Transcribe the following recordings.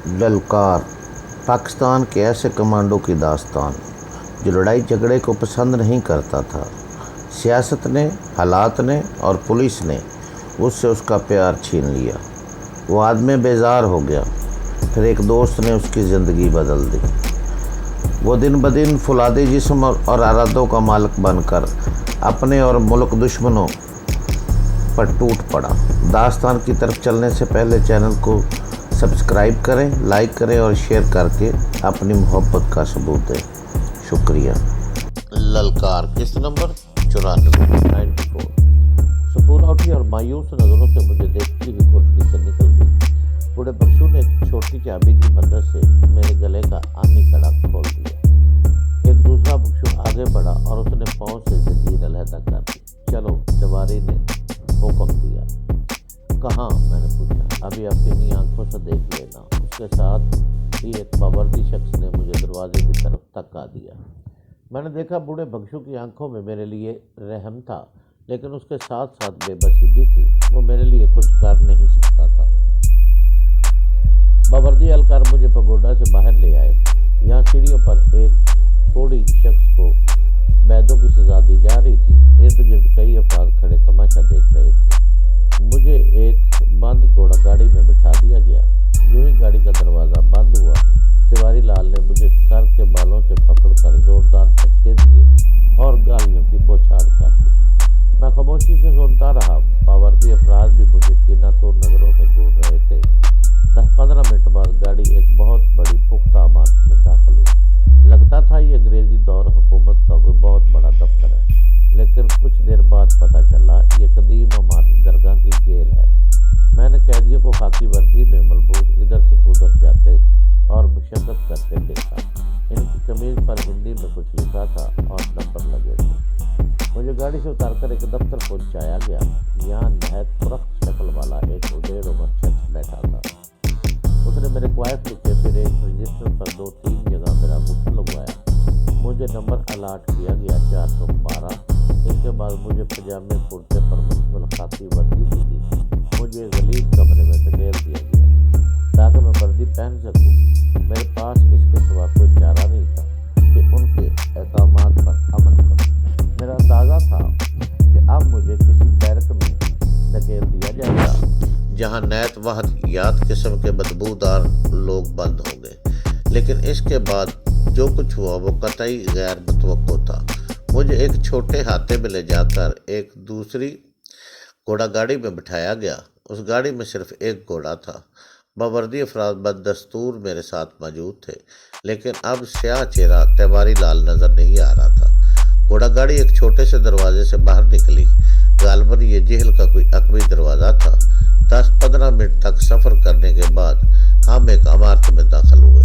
ललकार पाकिस्तान के ऐसे कमांडो की दास्तान जो लड़ाई झगड़े को पसंद नहीं करता था। सियासत ने, हालात ने और पुलिस ने उससे उसका प्यार छीन लिया। वो आदमी बेजार हो गया। फिर एक दोस्त ने उसकी ज़िंदगी बदल दी। वो दिन ब दिन फुलादी जिस्म और इरादों का मालिक बनकर अपने और मुल्क दुश्मनों पर टूट पड़ा। दास्तान की तरफ चलने से पहले चैनल को सब्सक्राइब करें, लाइक करें और शेयर करके अपनी मोहब्बत का सबूत दें। शुक्रिया। ललकार किस्त नंबर 94। सुकून उठी और मायूस नज़रों से मुझे देखती हुई कुर्सी से निकल गई। बूढ़े बख्शू ने एक छोटी चाबी की मदद से मेरे गले का आनी कड़ा खोल दिया। एक दूसरा बख्शू आगे बढ़ा और उसने पाँव से जंजीर अलहदा कर दी। चलो, जवारी ने हुक्म दिया। कहाँ? मैंने पूछा। अभी अपनी आंखों से देख लेना। उसके साथ ही एक बावर्दी शख्स ने मुझे दरवाजे की तरफ धक्का दिया। मैंने देखा बूढ़े बख्शू की आंखों में मेरे लिए रहम था, लेकिन उसके साथ साथ बेबसी भी थी। वो मेरे लिए कुछ कर नहीं सकता था। बावर्दी अलकार मुझे पगोडा से बाहर ले आए। यहाँ सीढ़ियों पर एक कोड़ी शख्स को बैदों की सजा दी जा रही थी। इर्द गिर्द कई अफराद खड़े तमाशा देख रहे थे। मुझे एक बंद घोड़ा गाड़ी में बिठा दिया गया। यूं ही गाड़ी का दरवाज़ा बंद हुआ, तिवारी लाल ने मुझे सर के बालों से पकड़कर जोरदार झटके दिए और गालियों की बौछार कर दी। मैं खामोशी से सुनता रहा। बावर्दी अफराद भी मुझे कीनातोड़ नज़रों से घूर रहे थे। 10-15 मिनट बाद गाड़ी एक बहुत बड़ी पुख्ता इमारत में दाखिल हुई। लगता था ये अंग्रेज़ी दौर हुकूमत का कोई बहुत बड़ा दफ्तर है, लेकिन कुछ देर बाद पता चला ये कदीम इमारत दरगाह की जेल है। मैंने कैदियों को खाकी वर्दी में मलबूस इधर से उधर जाते और मुशक्कत करते देखा। इनकी कमीज पर हिंदी में कुछ लिखा था और नंबर लगे थे। मुझे गाड़ी से उतारकर एक दफ्तर पहुंचाया गया। यहाँ नहायत फुरख्त शक्ल वाला एक उदेड़ उमर शख्स बैठा था। उसने मेरे क्वाइट लिखे, फिर एक रजिस्टर पर 2-3 जगह मेरा मुफ्त लगवाया। मुझे नंबर अलाट किया गया 412। इसके बाद मुझे पजामे कुर्ते पर मुश्तमिल खाकी वर्दी दी गई। मुझे गलीज कमरे में धकेल दिया गया ताकि मैं वर्दी पहन सकूं। मेरे पास इसके सिवा कोई चारा नहीं था कि उनके अहकामात पर अमल करूं। मेरा अंदाज़ा था कि अब मुझे किसी बैरक में धकेल दिया जाएगा जहां नैत वाहियात किस्म के बदबूदार लोग बंद होंगे। लेकिन इसके बाद जो कुछ हुआ वो कतई गैर मुतवक्को था। मुझे एक छोटे हाथे में ले जाकर एक दूसरी घोड़ा गाड़ी में बिठाया गया। उस गाड़ी में सिर्फ एक घोड़ा था। बावर्दी अफराद बदस्तूर मेरे साथ मौजूद थे, लेकिन अब स्याह चेहरा तिवारी लाल नज़र नहीं आ रहा था। घोड़ा गाड़ी एक छोटे से दरवाजे से बाहर निकली। गालबन ये जेल का कोई अकबी दरवाज़ा था। 10-15 मिनट तक सफ़र करने के बाद हम एक इमारत में दाखिल हुए।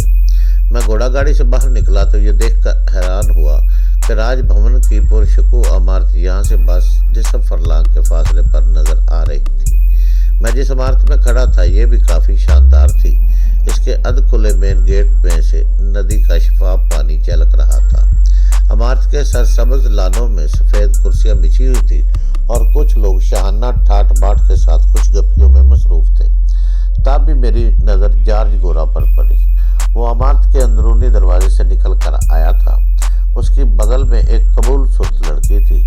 मैं घोड़ा गाड़ी से बाहर निकला तो ये देखकर हैरान हुआ कि राजभवन की पुरशकू इमारत यहाँ से बस 10 फरलांग के फासले पर नज़र आ रही थी। मैं जिस इमारत में खड़ा था ये भी काफ़ी शानदार थी। इसके अधखुले मेन गेट में से नदी का शफाफ पानी झलक रहा था। इमारत के सरसब्ज़ लानों में सफ़ेद कुर्सियाँ बिछी हुई थी और कुछ लोग शाहाना ठाट बाट के साथ कुछ गप्पियों में मसरूफ़ थे। तब भी मेरी नज़र जॉर्ज गोरा पर पड़ी। वो इमारत के अंदरूनी दरवाजे से निकल कर आया था। उसकी बगल में एक कबूल सुत लड़की थी,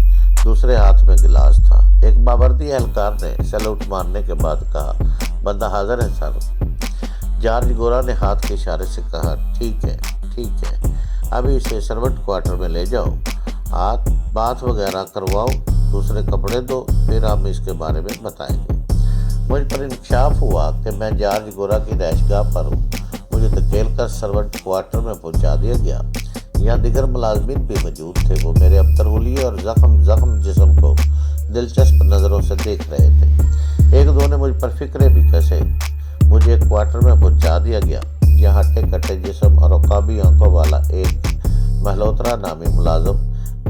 दूसरे हाथ में गिलास था। एक बावर्दी एहलकार ने सैल्यूट मारने के बाद कहा, बंदा हाजिर है सर। जॉर्ज गोरा ने हाथ के इशारे से कहा, ठीक है, अभी इसे सर्वेंट क्वार्टर में ले जाओ, हाथ बात वगैरह करवाओ, दूसरे कपड़े दो, फिर हम इसके बारे में बताएंगे। मुझ पर इंकशाफ हुआ कि मैं जॉर्ज गोरा की रैशगाह पर हूँ। मुझे धकेल कर सर्वेंट क्वार्टर में पहुँचा दिया गया। यहाँ दिगर मुलाजमीन भी मौजूद थे। वो मेरे अबतर हुलिये और जख्म जिस्म को दिलचस्प नज़रों से देख रहे थे। एक दो ने मुझ पर फिक्रे भी कसे। मुझे एक क्वार्टर में पहुँचा दिया गया। यहाँ हट्टे कट्टे जिस्म और उकाबी आंखों वाला एक मल्होत्रा नामी मुलाजम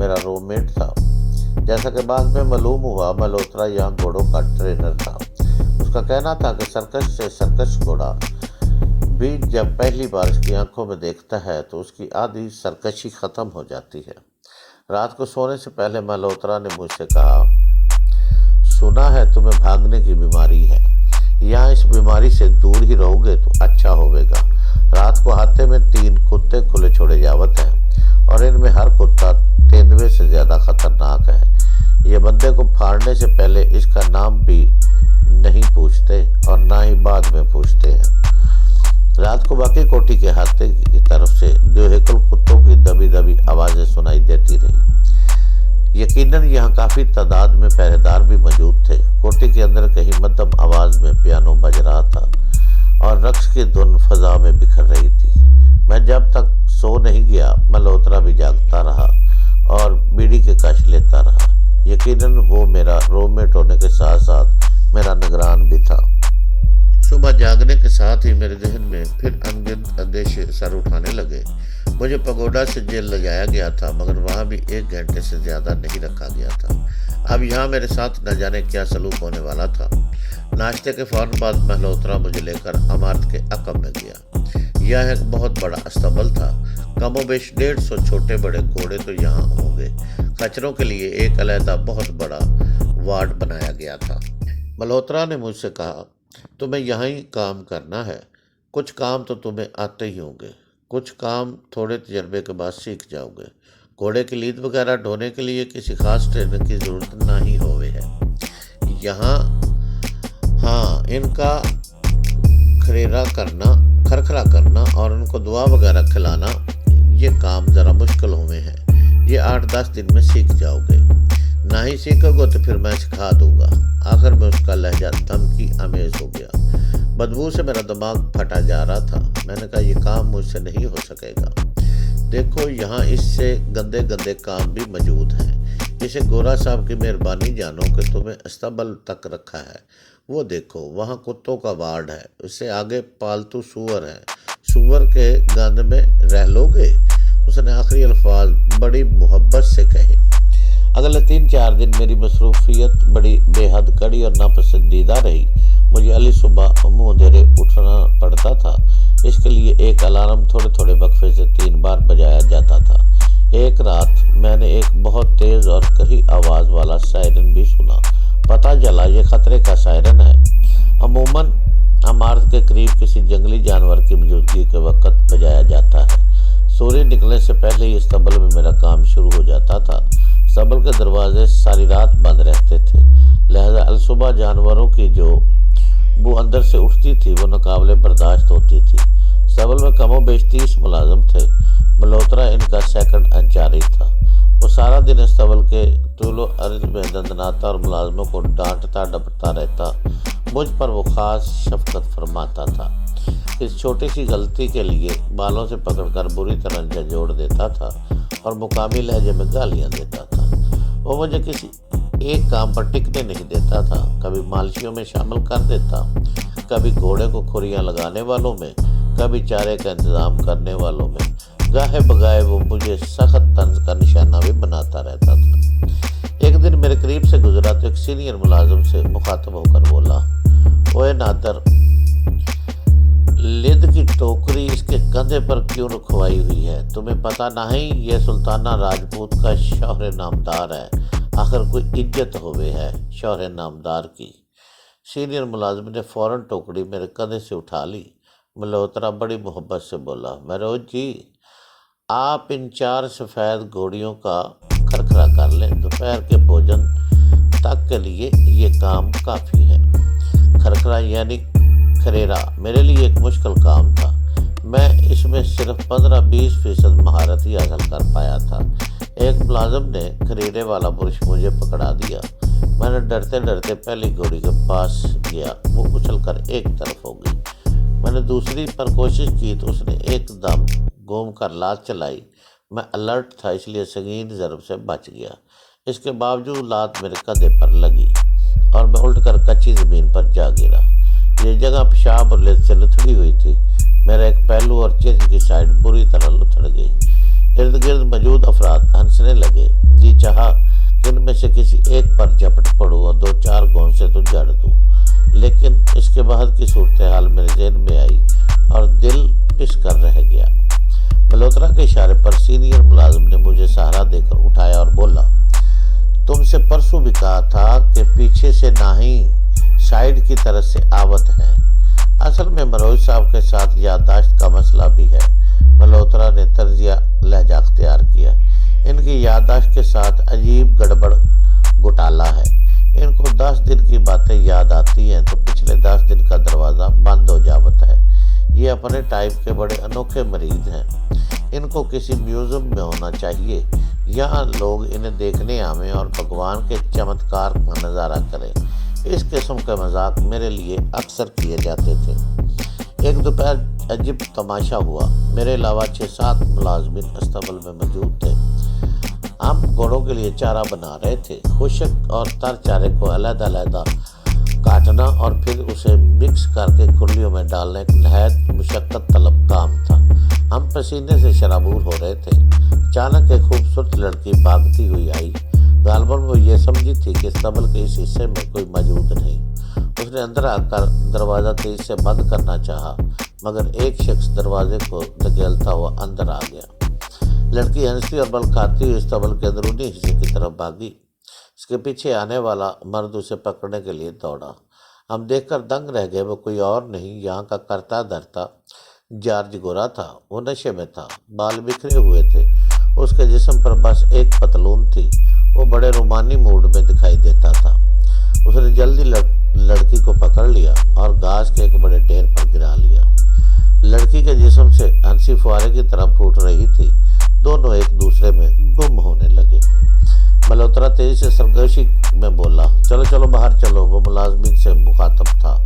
मेरा रूममेट था। जैसा कि बाद में मालूम हुआ, मल्होत्रा यहाँ घोड़ों का ट्रेनर था। उसका कहना था कि सर्कस से सर्कस घोड़ा भी जब पहली बार इसकी आंखों में देखता है तो उसकी आधी सरकशी ख़त्म हो जाती है। रात को सोने से पहले मल्होत्रा ने मुझसे कहा, सुना है तुम्हें भागने की बीमारी है, यहाँ इस बीमारी से दूर ही रहोगे तो अच्छा तमाशा होवेगा। रात को हाथे में 3 कुत्ते खुले छोड़े जावत हैं और इनमें हर कुत्ता तेंदुए से ज्यादा खतरनाक है। ये बंदे को फाड़ने से पहले इसका नाम भी नहीं पूछते और ना ही बाद में पूछते हैं। रात को बाकी कोठी के हाथे की तरफ से देहकुल कुत्तों की दबी दबी आवाजें सुनाई देती रही। यकीनन यहाँ काफी तादाद में पहरेदार भी मौजूद थे। कोठी के अंदर कहीं मध्यम आवाज में पियानो बज रहा था और रक्स की धुन फजा में बिखर रही थी। मैं जब तक सो नहीं गया मल्होत्रा भी जागता रहा और बीड़ी के कश लेता रहा। यकीनन वो मेरा रूममेट होने के साथ साथ मेरा निगरान भी था। सुबह जागने के साथ ही मेरे जहन में फिर अनगिनत अंदेशे सर उठाने लगे। मुझे पगोडा से जेल ले जाया गया था, मगर वहाँ भी 1 घंटे से ज्यादा नहीं रखा गया था। अब यहाँ मेरे साथ न जाने क्या सलूक होने वाला था। नाश्ते के फौरन बाद मल्होत्रा मुझे लेकर इमारत के अकब में गया। यह एक बहुत बड़ा अस्तबल था। कमोबेश 150 छोटे बड़े घोड़े तो यहाँ होंगे। खच्चरों के लिए एक अलहदा बहुत बड़ा वार्ड बनाया गया था। मल्होत्रा ने मुझसे कहा, तुम्हें यहाँ ही काम करना है। कुछ काम तो तुम्हें आते ही होंगे, कुछ काम थोड़े तजर्बे के बाद सीख जाओगे। घोड़े की लीद वगैरह ढोने के लिए किसी खास ट्रेनिंग की जरूरत नहीं होवे है। यहाँ हाँ, इनका खरखरा करना और उनको दुआ वगैरह खिलाना, ये काम ज़रा मुश्किल हुए हैं। ये 8-10 दिन में सीख जाओगे। ना ही सीखोगे तो फिर मैं सिखा दूंगा। आखिर में उसका लहजा धमकी आमेज हो गया। बदबू से मेरा दिमाग फटा जा रहा था। मैंने कहा, ये काम मुझसे नहीं हो सकेगा। देखो, यहाँ इससे गंदे गंदे काम भी मौजूद हैं। इसे गोरा साहब की मेहरबानी जानो कि तुम्हें अस्तबल तक रखा है। वो देखो, वहाँ कुत्तों का वार्ड है। उससे आगे पालतू सूअर है। सूअर के गंद में रह लोगे? उसने आखिरी अल्फाज बड़ी मोहब्बत से कहे। अगले 3-4 दिन मेरी मसरूफियत बड़ी बेहद कड़ी और नापसंदीदा रही। मुझे अली सुबह मुँह अंधेरे उठना पड़ता था। इसके लिए एक अलार्म थोड़े थोड़े वक्फे से 3 बार बजाया जाता था। एक रात मैंने एक बहुत तेज और कड़ी आवाज वाला सायरन भी सुना। पता चला ये खतरे का सायरन है। अमूमन इमारत के करीब किसी जंगली जानवर की मौजूदगी के वक्त बजाया जाता है। सूर्य निकलने से पहले ही अस्तबल में मेरा काम शुरू हो जाता था। अस्तबल के दरवाजे सारी रात बंद रहते थे, लिहाजा अलसुबह जानवरों की जो बू अंदर से उठती थी वो नाकाबिले बर्दाश्त होती थी। अस्तबल में कमोबेश 30 मुलाजिम थे। मल्होत्रा इनका सेकंड इंचार्ज था। वो सारा दिन अस्तबल के तूलो अर्ज में दंदनाता और मुलाजिमों को डांटता डपटता रहता। मुझ पर वो खास शफकत फरमाता था। इस छोटी सी गलती के लिए बालों से पकड़कर बुरी तरह झंझोड़ देता था और मुकामी लहजे में गालियां देता था। वो मुझे किसी एक काम पर टिकने नहीं देता था। कभी मालशियों में शामिल कर देता, कभी घोड़े को खुरियां लगाने वालों में, कभी चारे का इंतजाम करने वालों में। गाहे बगाए वो मुझे सख्त तंज का निशाना भी बनाता रहता था। एक दिन मेरे करीब से गुजरा तो एक सीनियर मुलाजिम से मुखातब होकर बोला, ओए नादर, लिद की टोकरी इसके कंधे पर क्यों रखवाई हुई है? तुम्हें पता नहीं ये सुल्ताना राजपूत का शौहर नामदार है। आखिर कोई इज्जत होवे है शौहर नामदार की। सीनियर मुलाजिम ने फौरन टोकरी मेरे कंधे से उठा ली। मल्होत्रा बड़ी मोहब्बत से बोला, महरोज जी, आप इन 4 सफ़ेद घोड़ियों का खरखरा कर लें। दोपहर के भोजन तक के लिए ये काम काफ़ी है। खरखरा यानी खरेरा मेरे लिए एक मुश्किल काम था। मैं इसमें सिर्फ 15-20% महारत ही हासिल कर पाया था। एक मुलाजिम ने खरीरे वाला बुरश मुझे पकड़ा दिया। मैंने डरते डरते पहली घोड़ी के पास गया। वो उछल कर एक तरफ हो गई। मैंने दूसरी पर कोशिश की तो उसने एकदम घूम कर लात चलाई। मैं अलर्ट था, इसलिए संगीन ज़रब से बच गया। इसके बावजूद लात मेरे कंधे पर लगी और मैं उल्टकर कच्ची ज़मीन पर जा गिरा। ये जगह पेशाब और लेद से लुथड़ी हुई थी। मेरा एक पहलू और चेहरे की साइड बुरी तरह लुथड़ गई। इर्द गिर्द मौजूद अफराद हंसने लगे। जी चाहा कि इनमें से किसी एक पर झपट पड़ूँ और 2-4 घोंसे तो जड़ दूँ, लेकिन इसके बाद की सूरत हाल मेरे ज़हन में आई और दिल पिस कर रह गया। मल्होत्रा के इशारे पर सीनियर मुलाजिम ने मुझे सहारा देकर उठाया और बोला, तुमसे परसों भी कहा था कि पीछे से ना ही साइड की तरफ से आवत है। اصل میں مروج صاحب کے ساتھ یادداشت کا مسئلہ بھی ہے۔ ملہوترا نے طرزیہ لہجہ اختیار کیا۔ ان کی یادداشت کے ساتھ عجیب گڑبڑ گھوٹالا ہے۔ ان کو 10 دن کی باتیں یاد آتی ہیں تو پچھلے 10 دن کا دروازہ بند ہو جاتا ہے۔ یہ اپنے ٹائپ کے بڑے انوکھے مریض ہیں۔ ان کو کسی میوزیم میں ہونا چاہیے، یہاں لوگ انہیں دیکھنے آویں اور بھگوان کے چمتکار کا نظارہ کریں۔ اس قسم کے مذاق میرے لیے اکثر کیے جاتے تھے۔ ایک دوپہر عجیب تماشا ہوا۔ میرے علاوہ 6-7 ملازمین استبل میں موجود تھے۔ ہم گھوڑوں کے لیے چارہ بنا رہے تھے۔ خشک اور تر چارے کو علیحدہ علیحدہ کاٹنا اور پھر اسے مکس کر کے کھرلیوں میں ڈالنا ایک نہایت مشقت طلب کام تھا۔ ہم پسینے سے شرابور ہو رہے تھے۔ اچانک ایک خوبصورت لڑکی بھاگتی ہوئی آئی۔ غالباً وہ یہ سمجھی تھی کہ استبل کے اس حصے میں کوئی موجود نہیں۔ اس نے اندر آ کر دروازہ تیز سے بند کرنا چاہا، مگر ایک شخص دروازے کو دھکیلتا ہوا اندر آ گیا۔ لڑکی ہنستی اور بل کھاتی ہوئی استبل کے اندرونی حصے کی طرف بھاگی۔ اس کے پیچھے آنے والا مرد اسے پکڑنے کے لیے دوڑا۔ ہم دیکھ کر دنگ رہ گئے۔ وہ کوئی اور نہیں، یہاں کا کرتا دھرتا جارج گورا تھا۔ وہ نشے میں تھا، بال بکھرے ہوئے تھے، اس کے جسم پر بس ایک پتلون تھی۔ وہ بڑے رومانی موڈ میں دکھائی دیتا تھا۔ اس نے جلدی لڑکی کو پکڑ لیا اور گھاس کے ایک بڑے ڈھیر پر گرا لیا۔ لڑکی کے جسم سے ہنسی فوارے کی طرح پھوٹ رہی تھی۔ دونوں ایک دوسرے میں گم ہونے لگے۔ ملہوترا تیزی سے سرگوشی میں بولا، چلو چلو باہر چلو۔ وہ ملازمین سے مخاطب تھا۔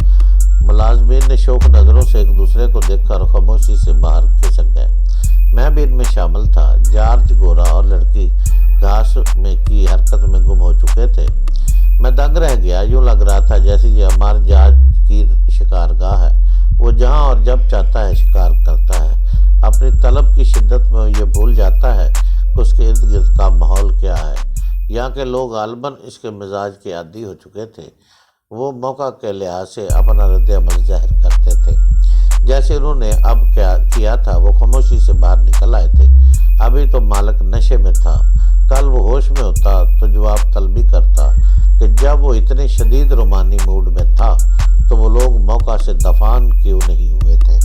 ملازمین نے شوق نظروں سے ایک دوسرے کو دیکھ کر خاموشی سے باہر کھسک گئے۔ میں بھی ان میں شامل تھا۔ جارج گورا اور لڑکی گھاس میں کی حرکت میں گم ہو چکے تھے۔ میں دنگ رہ گیا۔ یوں لگ رہا تھا جیسے یہ ہمارے جارج کی شکار گاہ ہے۔ وہ جہاں اور جب چاہتا ہے شکار کرتا ہے۔ اپنی طلب کی شدت میں یہ بھول جاتا ہے کہ اس کے ارد گرد کا ماحول کیا ہے۔ یہاں کے لوگ غالباً اس کے مزاج کے عادی ہو چکے تھے۔ وہ موقع کے لحاظ سے اپنا رد عمل ظاہر کرتے تھے، جیسے انہوں نے اب کیا تھا۔ وہ خاموشی سے باہر نکل آئے تھے۔ ابھی تو مالک نشے میں تھا۔ کل وہ ہوش میں ہوتا تو جواب طلبی کرتا کہ جب وہ اتنے شدید رومانی موڈ میں تھا تو وہ لوگ موقع سے دفان کیوں نہیں ہوئے تھے۔